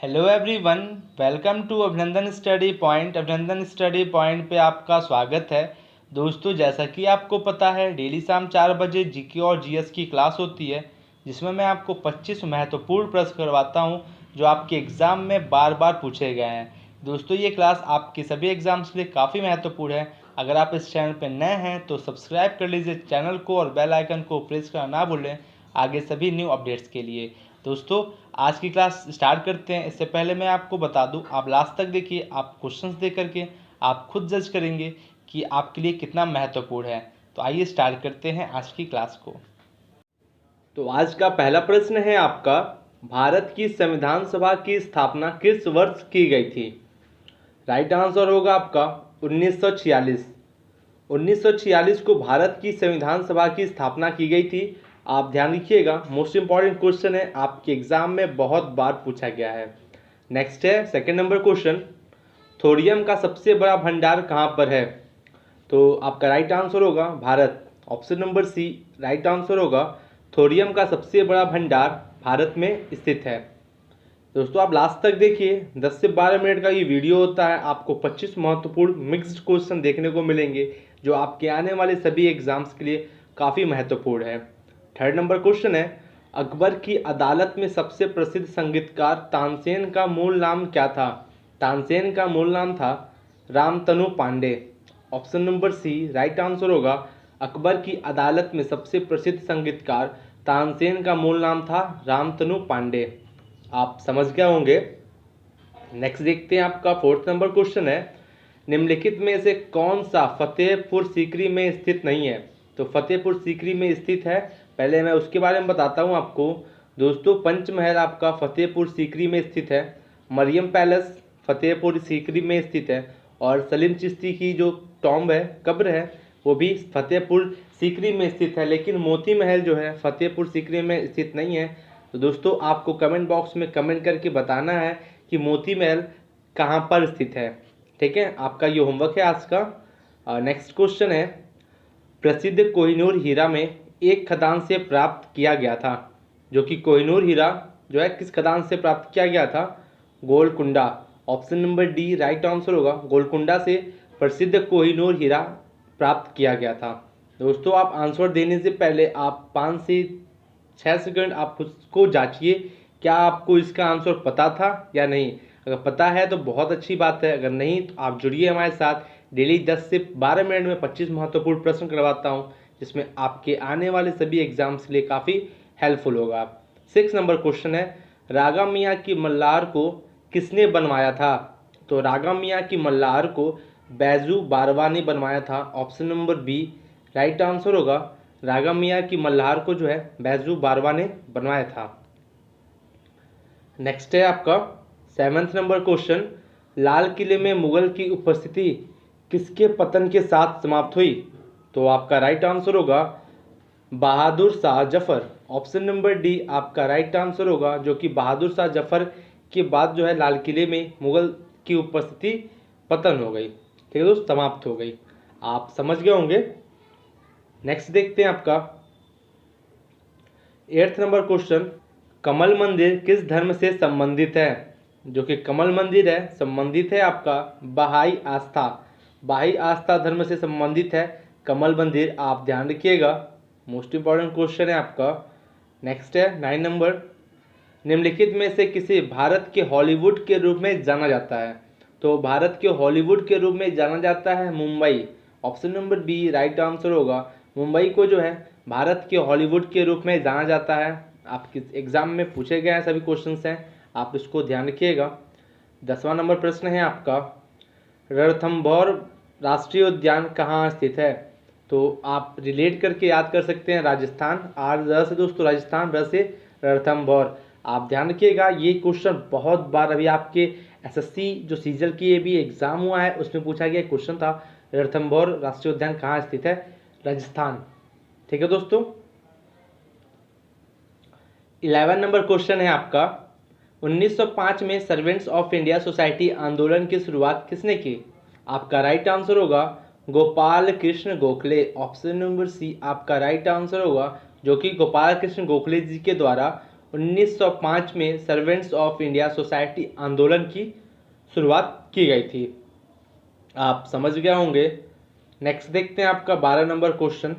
Hello everyone, welcome to अभिनंदन study point. अभिनंदन study point पे आपका स्वागत है। दोस्तों, जैसा कि आपको पता है, डेली शाम 4 बजे जीके और जीएस की क्लास होती है, जिसमें मैं आपको 25 महत्वपूर्ण प्रश्न करवाता हूं जो आपके एग्ज़ाम में बार बार पूछे गए हैं। दोस्तों, ये क्लास आपके सभी एग्ज़ाम्स के लिए काफ़ी महत्वपूर्ण है। अगर आप इस चैनल पर नए हैं तो सब्सक्राइब कर लीजिए चैनल को और बेल आइकन को प्रेस करना ना भूलें आगे सभी न्यू अपडेट्स के लिए। दोस्तों, आज की क्लास स्टार्ट करते हैं। इससे पहले मैं आपको बता दूं, आप लास्ट तक देखिए। आप क्वेश्चंस देख करके आप खुद जज करेंगे कि आपके लिए कितना महत्वपूर्ण है। तो आइए स्टार्ट करते हैं आज की क्लास को। तो आज का पहला प्रश्न है आपका, भारत की संविधान सभा की स्थापना किस वर्ष की गई थी? राइट आंसर होगा आपका 1946। 1946 को भारत की संविधान सभा की स्थापना की गई थी। आप ध्यान रखिएगा, मोस्ट इंपॉर्टेंट क्वेश्चन है, आपके एग्जाम में बहुत बार पूछा गया है। नेक्स्ट है सेकंड नंबर क्वेश्चन, थोरियम का सबसे बड़ा भंडार कहाँ पर है? तो आपका राइट आंसर होगा Bharat. Option number C right answer होगा, थोरियम का सबसे बड़ा भंडार भारत में स्थित है। दोस्तों, आप लास्ट तक देखिए, 10 से 12 मिनट का ये वीडियो होता है। आपको 25 महत्वपूर्ण मिक्स्ड क्वेश्चन देखने को मिलेंगे जो आपके आने वाले सभी एग्जाम्स के लिए काफ़ी महत्वपूर्ण है। थर्ड नंबर क्वेश्चन है, अकबर की अदालत में सबसे प्रसिद्ध संगीतकार तानसेन का मूल नाम क्या था? तानसेन का मूल नाम था Ramtanu Pandey. Option number C right answer होगा, अकबर की अदालत में सबसे प्रसिद्ध संगीतकार तानसेन का मूल नाम था रामतनु पांडे। आप समझ गए होंगे। नेक्स्ट देखते हैं, आपका फोर्थ नंबर क्वेश्चन है, निम्नलिखित में से कौन सा फतेहपुर सीकरी में स्थित नहीं है? तो फतेहपुर सीकरी में स्थित है, पहले मैं उसके बारे में बताता हूं आपको। दोस्तों, पंचमहल आपका फतेहपुर सीकरी में स्थित है, मरियम पैलेस फतेहपुर सीकरी में स्थित है, और सलीम चिश्ती की जो टॉम्ब है, कब्र है, वो भी फतेहपुर सीकरी में स्थित है। लेकिन मोती महल जो है फतेहपुर सीकरी में स्थित नहीं है। तो दोस्तों, आपको कमेंट बॉक्स में कमेंट करके बताना है कि मोती महल कहाँ पर स्थित है। ठीक है, आपका ये होमवर्क है आज का। नेक्स्ट क्वेश्चन है, प्रसिद्ध कोहिनूर हीरा में एक खदान से प्राप्त किया गया था, जो कि कोहिनूर हीरा जो है किस खदान से प्राप्त किया गया था? Golconda. Option number D right answer होगा, गोलकुंडा से प्रसिद्ध कोहिनूर हीरा प्राप्त किया गया था। दोस्तों, आप आंसर देने से पहले आप 5 से 6 सेकंड आप उसको जांचिए, क्या आपको इसका आंसर पता था या नहीं। अगर पता है तो बहुत अच्छी बात है, अगर नहीं तो आप जुड़िए हमारे साथ। डेली 10 से 12 मिनट में 25 महत्वपूर्ण प्रश्न करवाता हूँ, जिसमें आपके आने वाले सभी एग्जाम्स के लिए काफ़ी हेल्पफुल होगा। 6 नंबर क्वेश्चन है, रागा मियाँ की मल्लार को किसने बनवाया था? तो रागा मियाँ की मल्लार को बैजू बारवा ने बनवाया था। Option number B right answer होगा, रागा मियाँ की मल्हार को जो है बैजू बारवा ने बनवाया था। नेक्स्ट है आपका 7th नंबर क्वेश्चन, लाल किले में मुगल की उपस्थिति किसके पतन के साथ समाप्त हुई? तो आपका राइट आंसर होगा Bahadur Shah Zafar. Option number D आपका राइट आंसर होगा, जो कि बहादुर शाह जफर के बाद जो है लाल किले में मुगल की उपस्थिति पतन हो गई। ठीक है दोस्त, समाप्त हो गई। आप समझ गए होंगे। नेक्स्ट देखते हैं आपका 8th नंबर क्वेश्चन, कमल मंदिर किस धर्म से संबंधित है? जो कि कमल मंदिर है संबंधित है आपका बहाई आस्था। बहाई आस्था धर्म से संबंधित है कमल मंदिर, आप ध्यान रखिएगा, मोस्ट इंपॉर्टेंट क्वेश्चन है आपका। नेक्स्ट है 9 नंबर, निम्नलिखित में से किसे भारत के हॉलीवुड के रूप में जाना जाता है? तो भारत के हॉलीवुड के रूप में जाना जाता है Mumbai. Option number B right answer होगा, मुंबई को जो है भारत के हॉलीवुड के रूप में जाना जाता है। आपके एग्जाम में पूछे गए हैं सभी क्वेश्चंस हैं, आप इसको ध्यान रखिएगा। 10वां नंबर प्रश्न है आपका, रणथंभौर राष्ट्रीय उद्यान कहाँ स्थित है? तो आप रिलेट करके याद कर सकते हैं, राजस्थान। र से दोस्तों राजस्थान, र से रणथंभौर। आप ध्यान रखिएगा, ये क्वेश्चन बहुत बार अभी आपके एसएससी जो सीजल की भी एग्जाम हुआ है उसमें पूछा गया क्वेश्चन था, रणथंभौर राष्ट्रीय उद्यान कहाँ स्थित है? राजस्थान। ठीक है दोस्तों। 11 नंबर क्वेश्चन है आपका, 1905 में सर्वेंट्स ऑफ इंडिया सोसाइटी आंदोलन की शुरुआत किसने की? आपका राइट आंसर होगा Gopal Krishna Gokhale. Option number C आपका राइट आंसर होगा, जो कि गोपाल कृष्ण गोखले जी के द्वारा 1905 में सर्वेंट्स ऑफ इंडिया सोसाइटी आंदोलन की शुरुआत की गई थी। आप समझ गए होंगे। नेक्स्ट देखते हैं आपका 12 नंबर क्वेश्चन।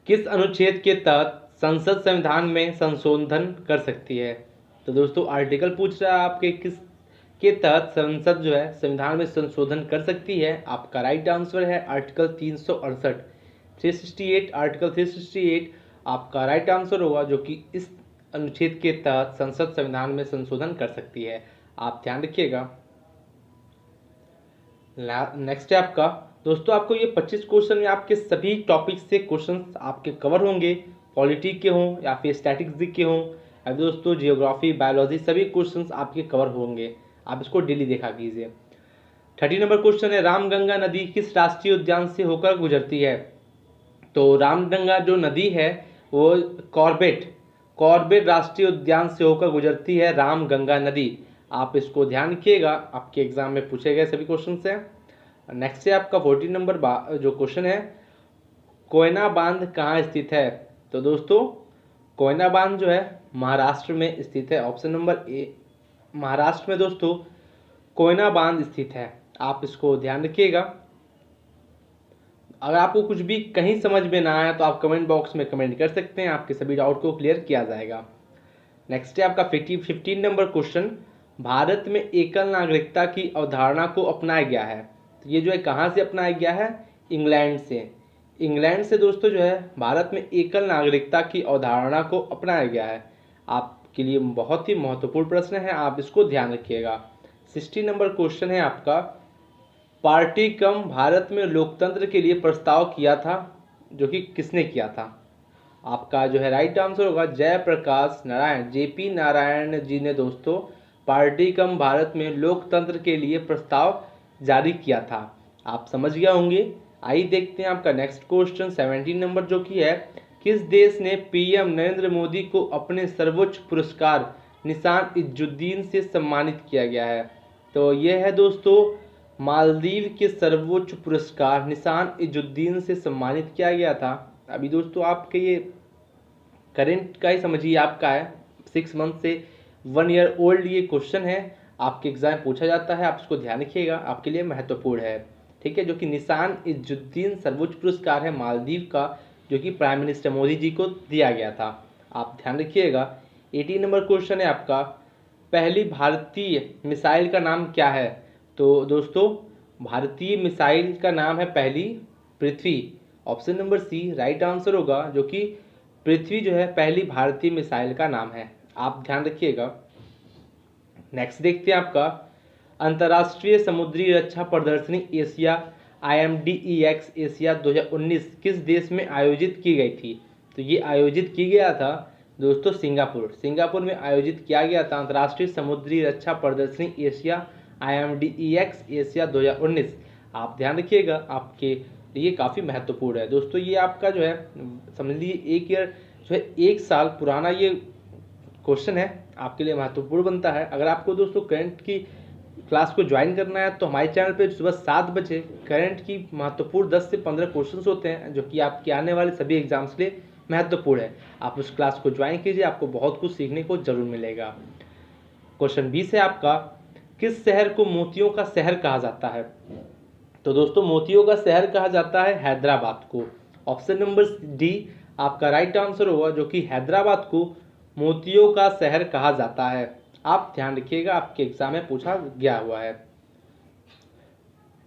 किस अनुच्छेद के तहत संसद संविधान में संशोधन कर सकती है? तो दोस्तों आर्टिकल पूछ रहा है आपके किस के तहत संसद जो है संविधान में संशोधन कर सकती है। आपका राइट आंसर है आर्टिकल 368 368 आर्टिकल 368 आपका राइट आंसर होगा, जो कि इस अनुच्छेद के तहत संसद संविधान में संशोधन कर सकती है। आप ध्यान रखिएगा। नेक्स्ट है आपका दोस्तों, आपको ये 25 क्वेश्चन में आपके सभी टॉपिक से क्वेश्चन आपके कवर होंगे, पॉलिटी के हों या फिर स्टैटिस्टिक्स के हों या दोस्तों जियोग्राफी बायोलॉजी, सभी क्वेश्चंस आपके कवर होंगे। आप इसको डेली देखा कीजिए। 30 नंबर क्वेश्चन है, रामगंगा नदी किस राष्ट्रीय उद्यान से होकर गुजरती है? तो रामगंगा जो नदी है वो कॉर्बेट राष्ट्रीय उद्यान से होकर गुजरती है रामगंगा नदी। आप इसको ध्यान रखिएगा, आपके एग्जाम में पूछे गए सभी क्वेश्चन से। नेक्स्ट है आपका 14 नंबर जो क्वेश्चन है, कोयना बांध कहाँ स्थित है? तो दोस्तों कोयना बांध जो है महाराष्ट्र में स्थित है। ऑप्शन नंबर ए महाराष्ट्र में दोस्तों कोयना बांध स्थित है। आप इसको ध्यान रखिएगा। अगर आपको कुछ भी कहीं समझ में ना आया तो आप कमेंट बॉक्स में कमेंट कर सकते हैं, आपके सभी डाउट को क्लियर किया जाएगा। नेक्स्ट है आपका 15 नंबर क्वेश्चन, भारत में एकल नागरिकता की अवधारणा को अपनाया गया है। तो ये जो है कहाँ से अपनाया गया है? इंग्लैंड से दोस्तों जो है भारत में एकल नागरिकता की अवधारणा को अपनाया गया है। आपके लिए बहुत ही महत्वपूर्ण प्रश्न है, आप इसको ध्यान रखिएगा। 60 नंबर क्वेश्चन है आपका, पार्टी कम भारत में लोकतंत्र के लिए प्रस्ताव किया था, जो कि किसने किया था? आपका जो है राइट आंसर होगा जयप्रकाश नारायण, जेपी नारायण जी ने दोस्तों पार्टी कम भारत में लोकतंत्र के लिए प्रस्ताव जारी किया था। आप समझ गए होंगे। आइए देखते हैं आपका नेक्स्ट क्वेश्चन 17 नंबर, जो कि है, किस देश ने पीएम नरेंद्र मोदी को अपने सर्वोच्च पुरस्कार निशान इज्जुद्दीन से सम्मानित किया गया है? तो यह है दोस्तों मालदीव के सर्वोच्च पुरस्कार निशान इज्जुद्दीन से सम्मानित किया गया था। अभी दोस्तों आपके ये करंट का ही समझिए, आपका है 6 मंथ से 1 ईयर ओल्ड ये क्वेश्चन है, आपके एग्जाम पूछा जाता है। आप इसको ध्यान रखिएगा, आपके लिए महत्वपूर्ण है, ठीक है। जो कि निशान इज्जुद्दीन सर्वोच्च पुरस्कार है मालदीव का, जो कि प्राइम मिनिस्टर मोदी जी को दिया गया था। आप ध्यान रखिएगा। 18 नंबर क्वेश्चन है आपका, पहली भारतीय मिसाइल का नाम क्या है? तो दोस्तों भारतीय मिसाइल का नाम है पहली Prithvi. Option number C right answer होगा, जो कि पृथ्वी जो है पहली भारतीय मिसाइल का नाम है। आप ध्यान रखिएगा। नेक्स्ट देखते हैं आपका, अंतर्राष्ट्रीय समुद्री रक्षा प्रदर्शनी एशिया IMDEX एशिया 2019 किस देश में आयोजित की गई थी? तो ये आयोजित की गया था दोस्तों सिंगापुर में आयोजित किया गया था अंतर्राष्ट्रीय समुद्री रक्षा प्रदर्शनी एशिया IMDEX एशिया 2019। आप ध्यान रखिएगा, आपके लिए काफ़ी महत्वपूर्ण है दोस्तों। ये आपका जो है समझ लीजिए 1 ईयर जो है 1 साल पुराना ये क्वेश्चन है, आपके लिए महत्वपूर्ण बनता है। अगर आपको दोस्तों करंट की क्लास को ज्वाइन करना है तो हमारे चैनल पे सुबह 7 बजे करंट की महत्वपूर्ण 10 से 15 क्वेश्चंस होते हैं, जो कि आपके आने वाले सभी एग्जाम्स के लिए महत्वपूर्ण है। आप उस क्लास को ज्वाइन कीजिए, आपको बहुत कुछ सीखने को जरूर मिलेगा। क्वेश्चन 20 है आपका, किस शहर को मोतियों का शहर कहा जाता है? तो दोस्तों मोतियों का शहर कहा जाता है हैदराबाद को। ऑप्शन नंबर डी आपका राइट आंसर होगा, जो कि हैदराबाद को मोतियों का शहर कहा जाता है। आप ध्यान रखिएगा, आपके एग्जाम में पूछा गया हुआ है।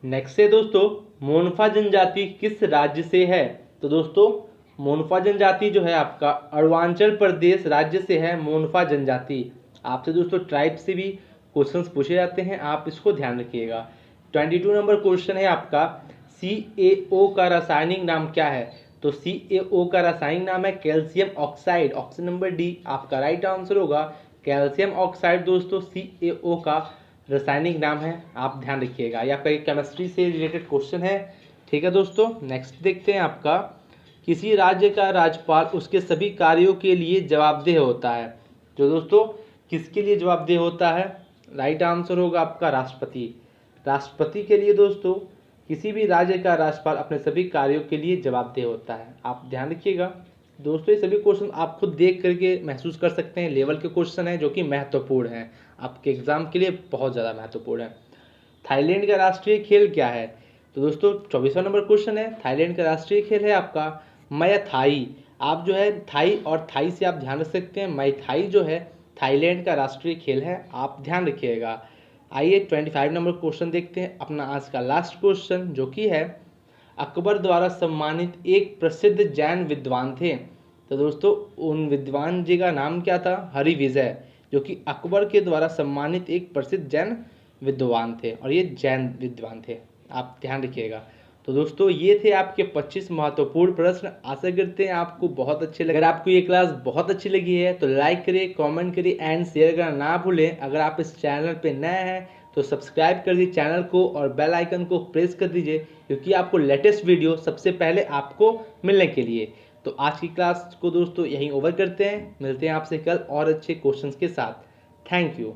नेक्स्ट है दोस्तों, मोनफा जनजाति किस राज्य से है? तो दोस्तों मोनफा जनजाति जो है आपका अरुणाचल प्रदेश राज्य से है। मोनफा जनजाति आपसे दोस्तों ट्राइब से भी क्वेश्चंस पूछे जाते हैं, आप इसको ध्यान रखिएगा। 22 नंबर क्वेश्चन है आपका, CaO का रासायनिक नाम क्या है? तो CaO का रासायनिक नाम है calcium oxide. Option number D आपका राइट आंसर होगा कैल्शियम ऑक्साइड। दोस्तों CaO का रासायनिक नाम है, आप ध्यान रखिएगा। या आपका केमिस्ट्री से रिलेटेड क्वेश्चन है, ठीक है दोस्तों। नेक्स्ट देखते हैं आपका, किसी राज्य का राज्यपाल उसके सभी कार्यों के लिए जवाबदेह होता है। जो दोस्तों किसके लिए जवाबदेह होता है? राइट आंसर होगा आपका राष्ट्रपति के लिए दोस्तों किसी भी राज्य का राज्यपाल अपने सभी कार्यों के लिए जवाबदेह होता है। आप ध्यान रखिएगा। दोस्तों ये सभी क्वेश्चन आप खुद देख करके महसूस कर सकते हैं, लेवल के क्वेश्चन हैं जो कि महत्वपूर्ण हैं, आपके एग्जाम के लिए बहुत ज़्यादा महत्वपूर्ण है। थाईलैंड का राष्ट्रीय खेल क्या है? तो दोस्तों 24वां नंबर क्वेश्चन है, थाईलैंड का राष्ट्रीय खेल है आपका मय थाई। आप जो है थाई और थाई से आप ध्यान रख सकते हैं, मय थाई जो है थाईलैंड का राष्ट्रीय खेल है, आप ध्यान रखिएगा। आइए 25 नंबर क्वेश्चन देखते हैं, अपना आज का लास्ट क्वेश्चन जो कि है अकबर द्वारा सम्मानित एक प्रसिद्ध जैन विद्वान थे। तो दोस्तों उन विद्वान जी का नाम क्या था? हरिविजय, जो कि अकबर के द्वारा सम्मानित एक प्रसिद्ध जैन विद्वान थे और ये जैन विद्वान थे, आप ध्यान रखिएगा। तो दोस्तों ये थे आपके 25 महत्वपूर्ण प्रश्न। आशा करते हैं आपको बहुत अच्छे लगे। अगर आपको ये क्लास बहुत अच्छी लगी है तो लाइक करिए, कमेंट करिए एंड शेयर करना ना भूलें। अगर आप इस चैनल पे नए हैं तो सब्सक्राइब कर दीजिए चैनल को और बेल आइकन को प्रेस कर दीजिए, क्योंकि आपको लेटेस्ट वीडियो सबसे पहले आपको मिलने के लिए। तो आज की क्लास को दोस्तों यहीं ओवर करते हैं, मिलते हैं आपसे कल और अच्छे क्वेश्चंस के साथ। Thank you.